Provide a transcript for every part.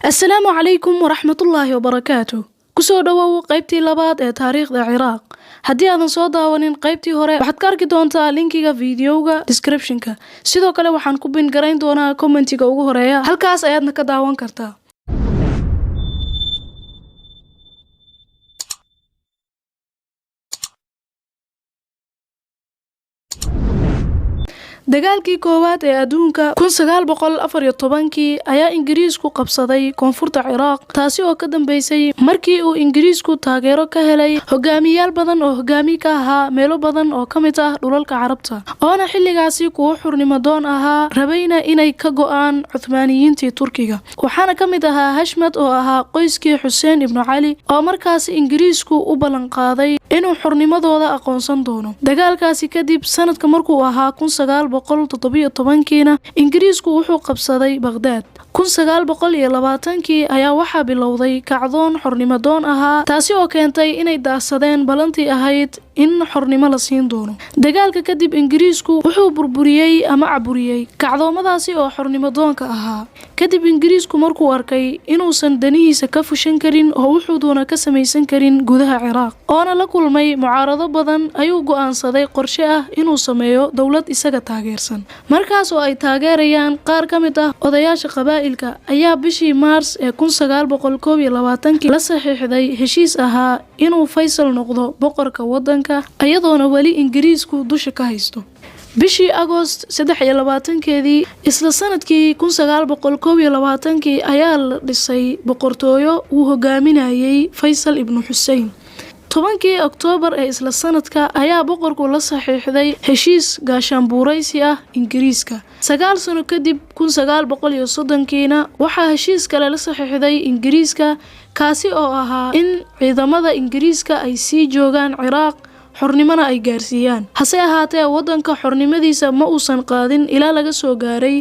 السلام عليكم ورحمة الله وبركاته. kusoo dhawow qaybtii labaad ee taariikhda Ciraaq. Haddii aadan soo daawanin qaybtii hore waxaad ka arki doontaa linkiga videoga description-ka. Sidoo kale waxaan ku pin garayn doonaa commentiga ugu horeeya. Halkaas ayaadna ka daawan kartaa. dagaalkii koowaad ee adduunka 1914 ayaa Ingiriisku qabsaday koonfurta Ciraaq taasi oo ka dambeysay markii uu Ingiriisku taageero ka helay hogaamiyaal badan oo hogaami ka ahaa meelo badan oo kamid ah dhulalka Carabta oona xilligaasi kuwa xurnimo doon ahaa rabayna inay ka go'aan Cuthmaaniyiintii Turkiga waxaana kamid ahaa Hashmad oo ahaa qoyskii Xuseen ibn Cali oo markaas Ingiriisku u balan qaaday inuu xurnimadooda aqoonsan doono dagaalkaasi kadib sanadka markuu ahaa 1917 Ingiriisku wuxuu qabsaday Baghdad 1920 ayaa waxaa bilowday kacdoon xornimo doon ahaa taasi oo keentay inay daahsadeen balantii ahayd in xornimo la siin doono dagaalka kadib Ingiriisku wuxuu burburiyay ama caburiyay kacdoomadaasi oo xornimo doonka ahaa kadib Ingiriisku markuu arkay inuusan danihiisa ka fushan karin oo wuxuu doona ka samaysan karin gudaha Ciraaq oona la kulmay mucaarado badan ayuu go'aansaday qorshe ah inuu sameeyo dawlad isaga taageersan markaas oo ay taageerayaan qaar kamid ah odayaasha qabaa'ilka ayaa bishii Maars ee 1921 la saxiixday heshiis ahaa inuu Faysal noqdo boqorka wadanka ayadoona wali Ingiriisku dusha ka haysto bishii Agost 23keedii isla sanadkii 1921 ayaa la dhisay boqortooyo uu hogaaminayay Faysal ibn Hussein 10 Oktoobar ee isla sanadka ayaa boqorku la saxiixday heshiis gaashaanbuuraysi ah Ingiriiska 9 sano kadib 1930kiina waxaa heshiis kale la saxiixday Ingiriiska kaasi oo ahaa in ciidamada Ingiriiska ay sii joogaan Ciraaq xornimada ay gaarsiiyaan hase ahaatee wadanka xornimadiisa ma uusan qaadin ilaa laga soo gaaray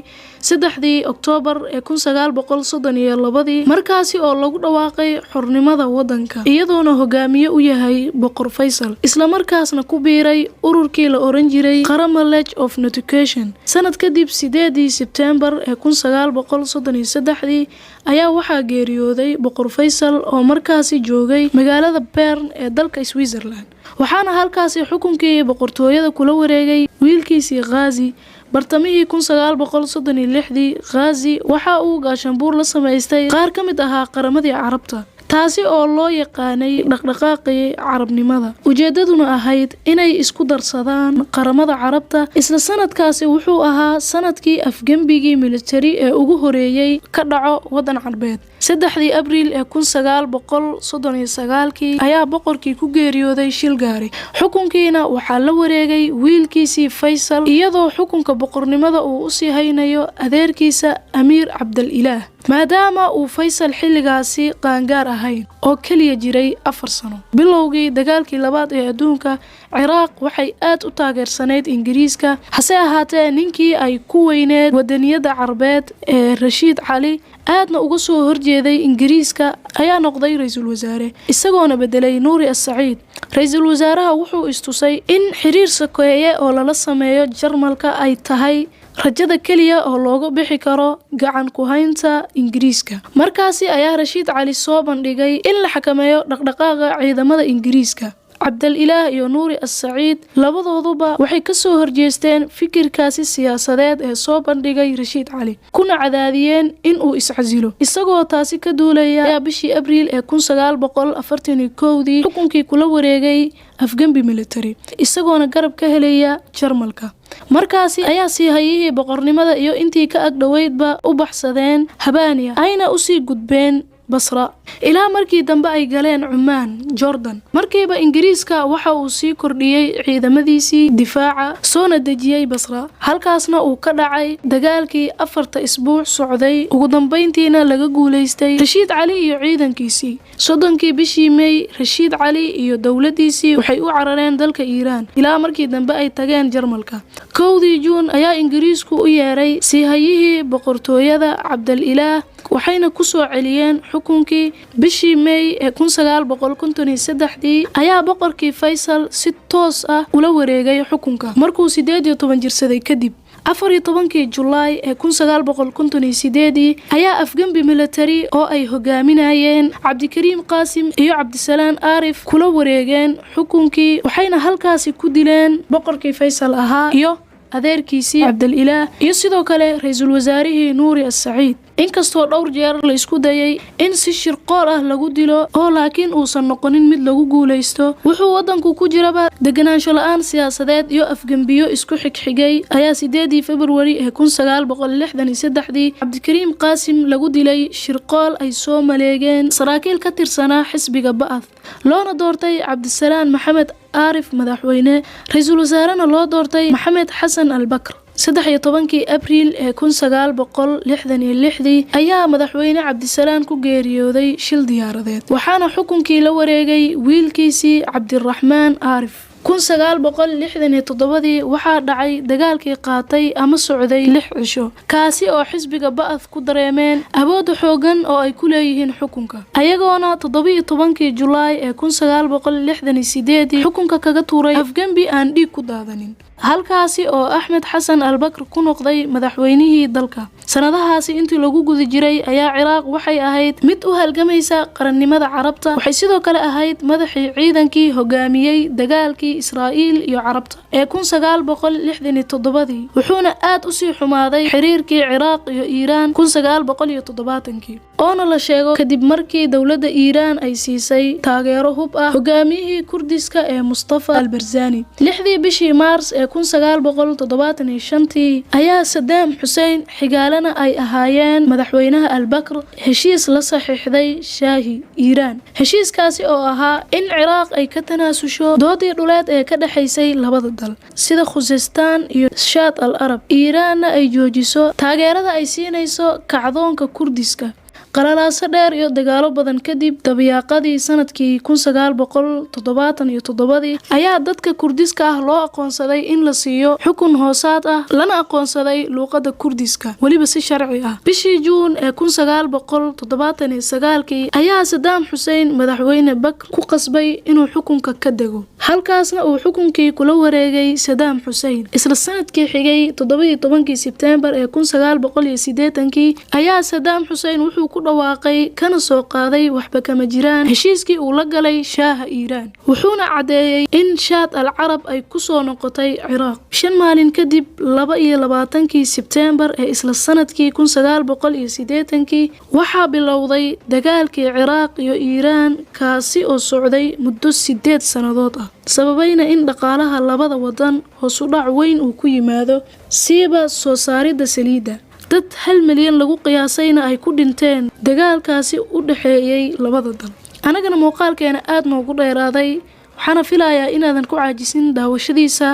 3 Oktoobar ee 1932 markaasi oo lagu dhawaaqay xornimada wadanka iyadoona hogaamiye u yahay boqor Faysal isla markaasna ku biiray ururkii la oran jiray Qarama League of Education sanad kadib 8 September ee 1933 ayaa waxaa geeriyooday boqor Faysal oo markaasi joogay magaalada Bern ee dalka Switzerland waxaana halkaasi xukunkii boqortooyada kula wareegay wiilkiisii Ghazi bartamihii 1936 Ghazi waxa uu gaashaanbuur la sameystay qaar kamid ahaa qaramadii Carabta taasi oo loo yaqaanay dhaqdhaqaaqii carabnimada ujeedaduna ahayd inay isku darsadaan qaramada Carabta isla sanadkaasi wuxuu ahaa sanadkii afgambigii military ee ugu horeeyay ka dhaco wadan Carbeed 3 Abriil ee 1939 ayaa boqorkii ku geeriyooday shil gaari xukunkiina waxaa la wareegay wiilkiisii Faysal iyadoo xukunka boqornimada uu u sii haynayo adeerkiisa Amiir Cabdalilaah maadaama uu Faysal xilligaasi qaangaar ahayn oo kaliya jiray 4 sano bilowgii dagaalkii labaad ee adduunka Ciraaq waxay aad u taageersaneyd Ingiriiska hase ahaatee ninkii ay ku weyneed wadaniyada Carbeed ee Rashid Cali aadna uga soo horjeeday Ingiriiska ayaa noqday ra'iisul wasaare isagoona bedelay Nuuri as-Saciid ra'iisul wasaaraha wuxuu istusay in xiriir sakeeye oo lala sameeyo Jarmalka ay tahay rajada kaliya oo looga bixi karo gacan ku haynta Ingiriiska markaasi ayaa Rashid Cali soo bandhigay in la xakameeyo dhaqdhaqaaqa ciidamada Ingiriiska Cabdalilaah iyo Nuuri as-Saciid labadooduba waxay ka soo horjeesteen fikirkaasi siyaasadeed ee soo bandhigay Rashid Cali kuna cadaadiyeen in uu iscasilo isagoo taasi ka duulaya bishii Abriil ee 1941 xukunkii kula wareegay afgambi military isagoona garab ka helaya Jarmalka markaasi ayaa sii hayihii boqornimada iyo intii ka ag dhaweydba u baxsadeen Habaniya ayna u sii gudbeen Basra ilaa markii dambe ay galeen Cumaan Jordan markiiba Ingiriiska waxa uu sii kordhiyay ciidamadiisii difaaca soo dejiyay Basra halkaasna uu ka dhacay dagaalkii 4 isbuuc socday ugu dambeyntiina laga guuleystay Rashid Cali iyo ciidankiisii 30kii bishii May Rashid Cali iyo dawladiisii waxay u carareen dalka Iiraan ilaa markii dambe ay tageen Jarmalka 1 Juun ayaa Ingiriisku u yeeray sii hayihii boqortooyada Cabdalilaah waxayna ku soo celiyeen xukunkii bishii May ee 1953 ayaa boqorkii Faysal si toos ah ula wareegay xukunka markuu 18 jirsaday kadib 14 July ee 1958 ayaa afgambi military oo ay hogaaminayeen Cabdikariim Qaasim iyo Cabdisalaan Aarif kula wareegeen xukunkii waxayna halkaasi ku dileen boqorkii Faysal ahaa iyo adeerkiisii Cabdililaah iyo sidoo kale ra'iisul wasaarihii Nuuri as-Saciid inkastoo dhowr jeer la isku dayay in si shirqool ah lagu dilo oo laakiin uusan noqonin mid lagu guuleysto wuxuu wadanku ku jiraba deganaansho la'aan siyaasadeed iyo afgambiyo isku xigxigay ayaa 8 February ee 1963 Cabdikariim Qaasim lagu dilay shirqool ay soo maleegeen saraakiil ka tirsanaa xisbiga Ba'ath loona doortay Cabdisalaan Maxamed Aarif madaxweyne ra'iisul wasaarena loo doortay Maxamed Xasan al-Bakr 13 Abriil ee 1966 ayaa madaxweyne Cabdisalaan ku geeriyooday shil diyaaradeed waxaana xukunkii la wareegay wiilkiisii Cabdiraxmaan Aarif 1967 waxaa dhacay dagaalkii qaatay ama socday 6 cisho kaasi oo xisbiga Ba'ath ku dareemeen awood xoogan oo ay ku leeyihiin xukunka ayagoona 17 July ee 1968 xukunka kaga tuuray afgambi aan dhiig ku daadanin halkaasi oo Axmed Xasan al-Bakr ku noqday madaxweynihii dalka sanadahaasi intii lagu guda jiray ayaa Ciraaq waxay ahayd mid u halgamaysa qarannimada Carabta waxay sidoo kale ahayd madaxii ciidankii hogaamiyay dagaalkii Israa'iil iyo Carabta ee 1967 wuxuuna aad u sii xumaaday xiriirkii Ciraaq iyo Iiraan 1970 oona la sheego kadib markii dawladda Iiraan ay siisay taageero hub ah hogaamiyihii Kurdiska ee Mustafa al-Barzani 6 bishii Maars ee 1975 ayaa Saddam Hussein xigaalana ay ahaayeen madaxweynaha al-Bakr heshiis la saxiixday Shaahi Iiraan heshiiskaasi oo ahaa in Ciraaq ay ka tanaasusho doodii dhuleed ee ka dhaxaysay labada dal sida Khuzestaan iyo Shaad al-Arab Iiraanna ay joojiso taageerada ay siinayso kacdoonka Kurdiska qalalaaso dheer iyo dagaalo badan kadib dabiyaaqadii sanadkii 1977 ayaa dadka Kurdiska ah loo aqoonsaday in la siiyo xukun hoosaad ah lana aqoonsaday luqadda Kurdiska waliba si sharci ah bishii Juun ee 1979 ayaa Saddam Hussein madaxweyne Bakr ku qasbay inuu xukunka ka dego halkaasna uu xukunkii kula wareegay Saddam Hussein isla sanadkii xigay 17 September ee 1980 ayaa Saddam Hussein wuxuu ku dhawaaqay kana soo qaaday waxba kama jiraan heshiiskii uu la galay Shaaha Iiraan wuxuuna cadeeyay in Shaad al-Arab ay ku soo noqotay Ciraaq 5 maalin kadib 22 September ee isla sanadkii 1980 waxaa bilowday dagaalkii Ciraaq iyo Iiraan kaasi oo socday muddo 8 sanadood ah sababayna in dhaqaalaha labada wadan hoos u dhac weyn uu ku yimaado siiba soo saaridda saliidda dad 1 milyan lagu qiyaasayna ay ku dhinteen dagaalkaasi u dhaxeeyay labada dal anagana muuqaalkeena aad noogu dheeraaday waxaana filayaa inaadan ku caajisin daawashadiisa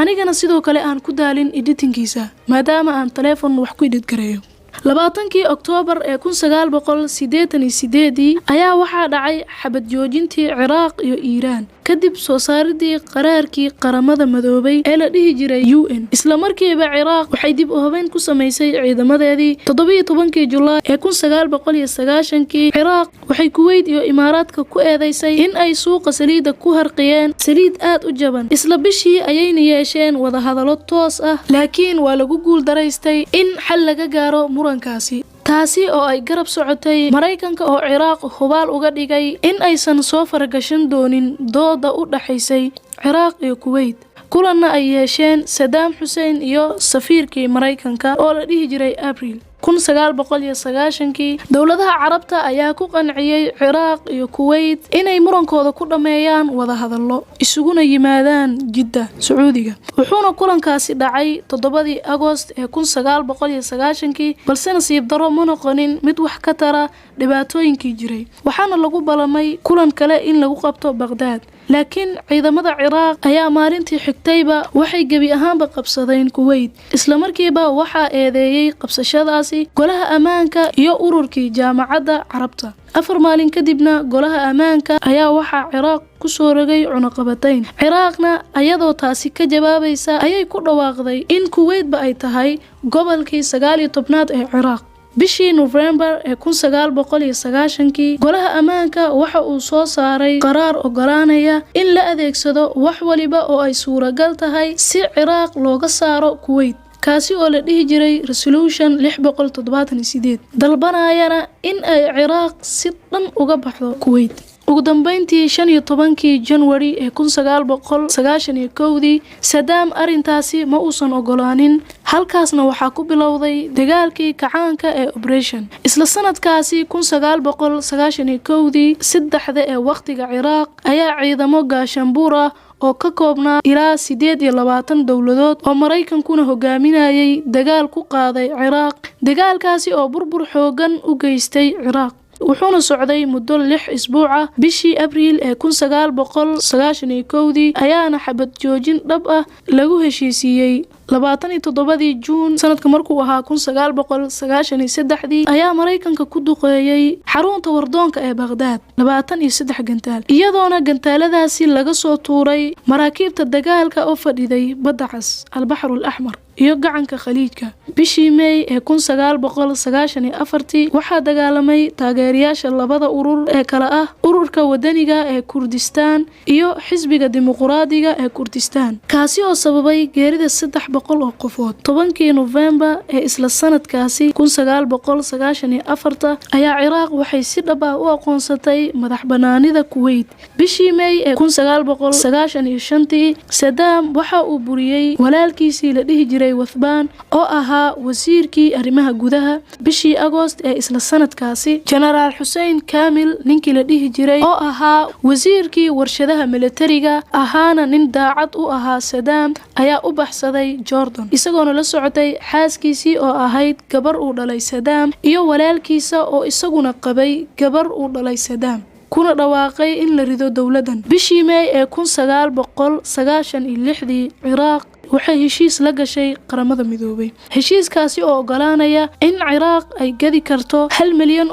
anigana sidoo kale aan ku daalin editingiisa maadaama aan telefoon wax ku edit gareeyo 20 Oktoobar ee 1988 ayaa waxaa dhacay xabad joojintii Ciraaq iyo Iiraan kadib soo saaridii qaraarkii qaramada madoobay ee la dhihi jiray UN isla markiiba Ciraaq waxay dib u habeyn ku sameysay ciidamadeedii 17 July ee 1990 Ciraaq waxay Kuwait iyo Imaaraadka ku eedeysay in ay suuqa saliidda ku harqiyeen saliid aad u jaban isla bishii ayayna yeesheen wada hadallo toos ah laakiin waa lagu guul daraystay in xal laga gaaro murankaasi taasi oo ay garab socotay Mareykanka oo Ciraaq hubaal uga dhigay in aysan soo faragashan doonin dooda u dhaxaysay Ciraaq iyo Kuwait kulanna ay yeesheen Saddam Hussein iyo safiirkii Mareykanka oo la dhihi jiray Abriil 1990 dawladaha Carabta ayaa ku qanciyay Ciraaq iyo Kuwait inay murankooda ku dhameeyaan wada hadallo isuguna yimaadaan Jidda Sacuudiga wuxuuna kulankaasi dhacay 7 Agost ee 1990 balse nasiib daro ma noqonin mid wax ka tara dhibaatooyinkii jiray waxaana lagu balamay kulan kale in lagu qabto Baghdad laakiin ciidamada Ciraaq ayaa maalintii xigtayba waxay gabi ahaanba qabsadeen Kuwait isla markiiba waxaa eedeeyay qabsashadaasi golaha ammaanka iyo ururkii jaamacadda Carabta 4 maalin kadibna golaha ammaanka ayaa waxaa Ciraaq ku soo rogay cunaqabatayn Ciraaqna ayadoo taasi ka jawaabaysa ayay ku dhawaaqday in Kuwaitba ay tahay gobolkii 19aad ee Ciraaq bishii November ee 1990 golaha ammaanka waxa uu soo saaray qaraar ogolaanaya in la adeegsado wax waliba oo ay suuragal tahay si Ciraaq looga saaro Kuwait kaasi oo la dhihi jiray resolution 678 dalbanayana in ay Ciraaq si dhan uga baxdo Kuwait. ugu dambeyntii 15 January 1991 Saddam arintaasi ma uusan ogolaanin, halkaasna waxaa ku bilowday dagaalkii kacaanka ee Operation. isla sanadkaasi 1991 saddexda ee waqtiga Ciraaq ayaa ciidamo gaashaanbuur ah oo ka koobnaa ilaa 28 dowladood oo Mareykankuna hogaaminayay dagaal ku qaaday Ciraaq. dagaalkaasi oo burbur xoogan u geystay Ciraaq wuxuuna socday muddo 6 isbuuc ah. bishii Abriil 1991 ayaana xabad joojin dhab ah lagu heshiisiyay. 27 Juun sanadka markuu ahaa 1993 ayaa Mareykanka ku duqeeyay xarunta wardoonka ee Baghdad 23 gantaal, iyadoona gantaaladaasi laga soo tuuray maraakiibta dagaalka oo fadhiday Badda Cas, Al-Baxrul Ahmar iyo gacanka Khaliijka. bishii May 1994 waxaa dagaalamay taageerayaasha labada urur ee kala ah ururka wadaniga ee Kurdistaan iyo xisbiga dimuqraadiga ee Kurdistaan, kaasi oo sababay geerida 300 oo qofood. 10 November ee isla sanadkaasi 1994 ayaa Ciraaq waxay si dhab ah u aqoonsatay madaxbanaanida Kuwait. bishii May 1995 Saddam waxa uu buriyay walaalkiisii la dhihi jiray Wathbaan oo ahaa wasiirkii arrimaha gudaha. bishii Agost ee isla sanadkaasi Generaal Hussein Kamil ninkii la dhihi jiray oo ahaa wasiirkii warshadaha militariga ahaana nin daacad u ahaa Saddam ayaa u baxsaday Jordan, isagoona la socotay xaaskiisii oo ahayd gabar uu dhalay Saddam iyo walaalkiisa oo isaguna qabay gabar uu dhalay Saddam, kuna dhawaaqay in la rido dowladan. bishii May 1996 Ciraaq waxay heshiis la gashay qaramada midoobay. heshiiskaasi oo ogolaanaya in Ciraaq ay gadi karto $1 milyan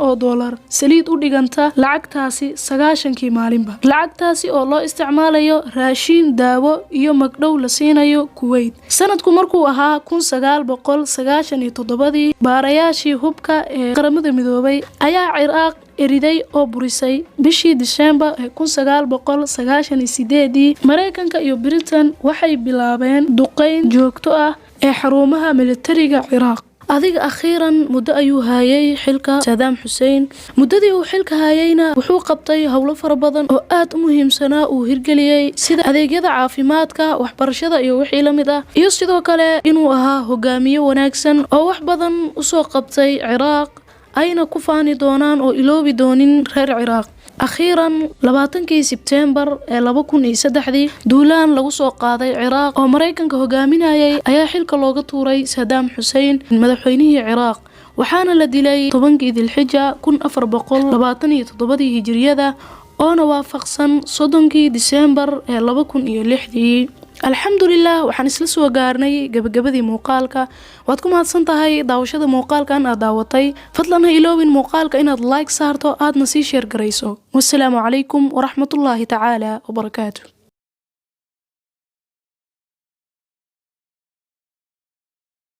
saliid u dhiganta lacagtaasi 90 maalinba. lacagtaasi oo loo isticmaalayo raashin, daawo iyo magdhow la siinayo Kuwait. sanadku markuu ahaa 1997 baarayaashii hubka ee qaramada midoobay ayaa Ciraaq eriday oo burisay. bishii December 1998 Mareykanka iyo Britain waxay bilaabeen duqeyn joogto ah ee xarumaha militariga Ciraaq. adiga akhiiran muddo ayuu hayay xilka Saddam Hussein. muddadii uu xilka hayayna wuxuu qabtay howlo fara badan oo aad u muhiimsanaa uu hirgeliyay, sida adeegyada caafimaadka, waxbarashada iyo wixii la mid ah, iyo sidoo kale inuu ahaa hogaamiye wanaagsan oo wax badan u soo qabtay Ciraaq ayna ku faani doonaan oo iloobi doonin reer Ciraaq. akhiiran 20 Sebtembar 2003 duulaan lagu soo qaaday Ciraaq oo Mareykanka hogaaminayay ayaa xilka looga tuuray Saddam Hussein madaxweynihii Ciraaq, waxaana la dilay 10 Dilxija 1427 Hijriyada oo waafaqsan 30 Diseembar 2006. alxamdulillah waxaan isla soo gaarnay gabagabadii muuqaalka. waad ku mahadsan tahay daawashada muuqaalkan aad daawatay. fadlan ha iloobin muuqaalka inaad like saarto aadna sii share garayso. wassalaamu calaykum waraxmatullaahi tacaala wabarakaatuh.